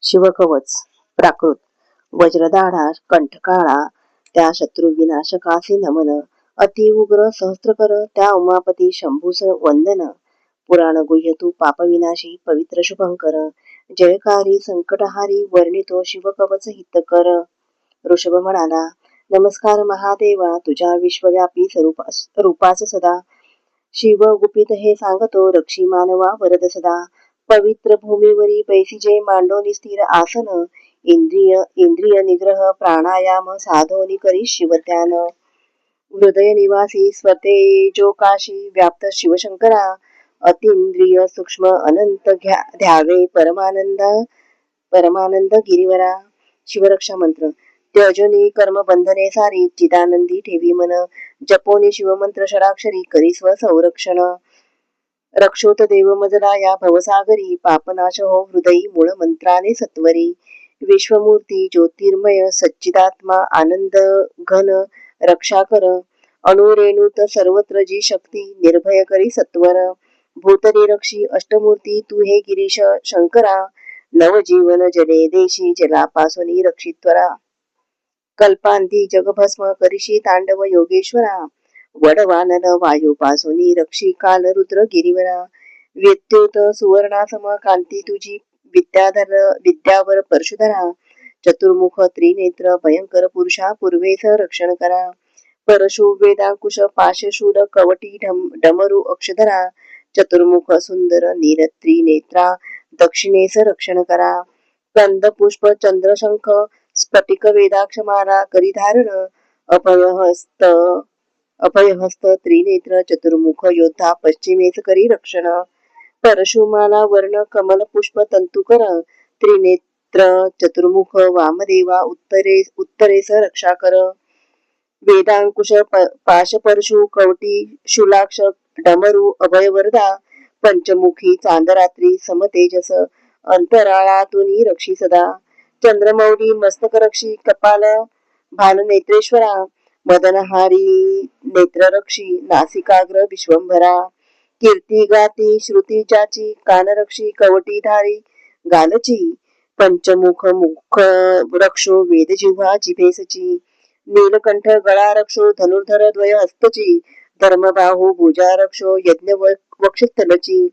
शिवकवच प्राकृत वज्रदाढा कंठकाळा त्या शत्रु विनाशकासी नमन अति उग्र सहस्त्रकर त्या उमापती शंभूस वंदन पुराण गुह्यतु पापविनाशी पवित्र शुभंकर जयकारी संकटहारी वर्णितो शिवकवच हितकर. ऋषभ म्हणाला, नमस्कार महादेवा, तुझ्या विश्वव्यापी रूपास सदा शिव गुपित हे सांगतो, रक्षी मानवा वरद सदा. पवित्र भूमीवरी बैसिजे मांडोनी स्थिर आसन, इंद्रिय निग्रह प्राणायाम साधोनी करी शिवध्यान. हृदय निवासी स्वतेजोकाशी व्याप्त शिवशंकरा, अतिंद्रिय सूक्ष्म अनंत ध्यावे परमानंद गिरीवरा. शिवरक्षा मंत्र. त्यजोनी कर्म बंधने सारी, चिदानंदी ठेवी मन, जपोनी शिवमंत्र षडाक्षरी, करी स्व संरक्षण. रक्षोत देव मजला या भवसागरी, पापनाश हो हृदयी मूळ मंत्राने सत्वरी. विश्वमूर्ती ज्योतिर्मय सच्चिदात्मा आनंद घन रक्षा कर, अणुरेणुत सर्वत्र जी शक्ती निर्भय करी सत्वर. भूतनिरक्षी अष्टमूर्ती तू हे गिरीश शंकरा, नवजीवन जले देशी जलापासून रक्षित्वरा. कल्पांती जगभस्म करिशी तांडव योगेश्वरा, वडवानन वायुपासून रक्षी काल रुद्र गिरीवरा. विद्युत सुवर्णासम कांती तुझी विद्यावर परशुधरा, चतुर्मुख त्रिनेत्र भयंकर पुरुषा पूर्वेस रक्षण करा. परशु वेदांकुश पाशशूल कवटी डमरू अक्षधरा, चतुर्मुख सुंदर नील त्रिनेत्रा दक्षिणेस रक्षण करा. कंद पुष्प चंद्रशंख स्फटिक वेदाक्ष माला करी धारण, अभयहस्त त्रिनेत्र चतुर्मुख योद्धा पश्चिमेस करी रक्षण. परशुमाला वर्ण कमल पुष्प तंतुकर, त्रिनेत्र चतुर्मुख वामदेवा उत्तरेस रक्षा कर. वेदांकुश पाशपरशु कवटी शूलाक्ष डमरू अभयवरदा, पंचमुखी चांदरात्री समतेजस अंतराळातून रक्षी सदा. चंद्रमौली मस्तक रक्षी कपाल भाल नेत्रेश्वरा, मदनहारी नेत्ररक्षी नासिकाग्र विश्वंभरा. कीर्ती गाती श्रुती ज्याची कानरक्षी कवटीधारी गालची, पंचमुख मुख रक्षो वेदजिव्हा जिभेसची. नीलकंठ गळा रक्षो धनुर्धर द्वय हस्तची, धर्मबाहू भुजा रक्षो यज्ञ वक्षस्थलची.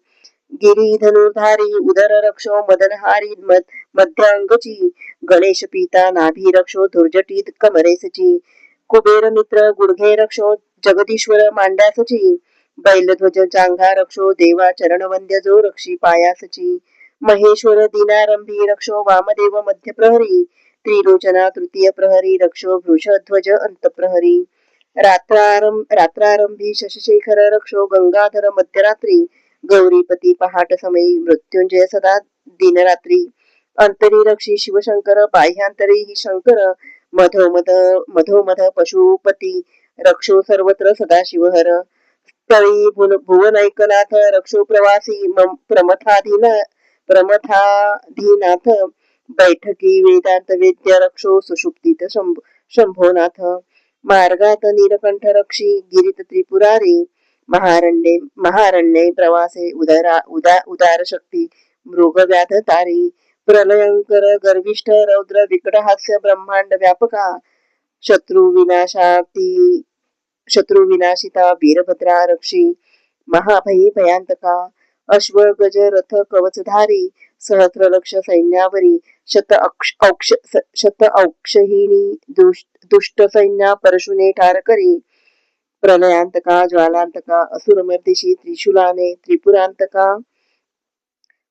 गिरी धनुर्धारी उदर रक्षो मदनहारी मध्यांगची, गणेश पिता नाभी रक्षो धुर्जटी कमरेसची. कुबेर मित्र गुडघे रक्षो जगदीश्वर मांड्यासची, बैलध्वज जांघा रक्षो देवा चरणवंद्य जो रक्षी पायासची. महेश्वर दिनारंभी रक्षो वामदेव मध्य प्रहरी, त्रिलोचना तृतीय प्रहरी रक्षो वृषध्वज अंतप्रहरी. रात्रारंभी शशिशेखर रक्षो गंगाधर मध्यरात्री, गौरीपती पहाट समयी मृत्युंजय सदा दिनरात्री. अंतरी रक्षी शिवशंकर बाह्यांतरी हि शंकर, मधोमध पशुपती रक्षो सर्वत्र सदाशिवहर. स्थळी भुवनैकनाथ रक्षो प्रवासी प्रमथाधीनाथ, बैठकी वेदांत वेद्य रक्षो सुषुप्तीत शंभोनाथ. मार्गात नीलकंठ रक्षी गिरीत त्रिपुरारी, महारण्ये प्रवासे उदार शक्ती मृगव्याध तारी. प्रलयंकर गर्विष्ठ रौद्र विकट हास्य ब्रह्मांड व्यापका, शत्रु विनाशिता वीरभद्रा रक्षी महाभयी भयांतका. अश्व गज रथ कवचधारी सहस्र लक्ष सैन्यावरी, शत औक्षहिणी दुष्ट सैन्या परशुने ठार करी. प्रलयांतका ज्वालांतका असुरमर्दिशी त्रिशूलाने त्रिपुरांतका.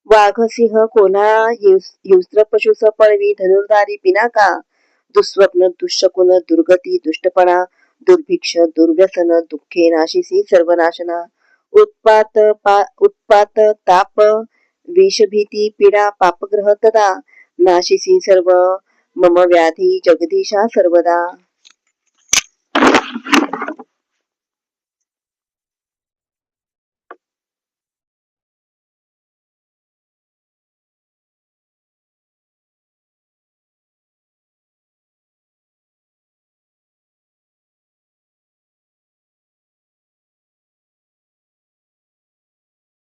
वाघ सिंह कोल्हा हिंस्त्र पशुस पळवी धनुर्धारी पिनाका. दुःस्वप्न दुःशकुन दुर्गती दुष्टपणा दुर्भिक्ष दुर्व्यसन दुःखे नाशिसी सर्वनाशना. उत्पात ताप विषभीती पीडा पापग्रह तदा, नाशिसी सर्व मम व्याधी जगदीशा सर्वदा.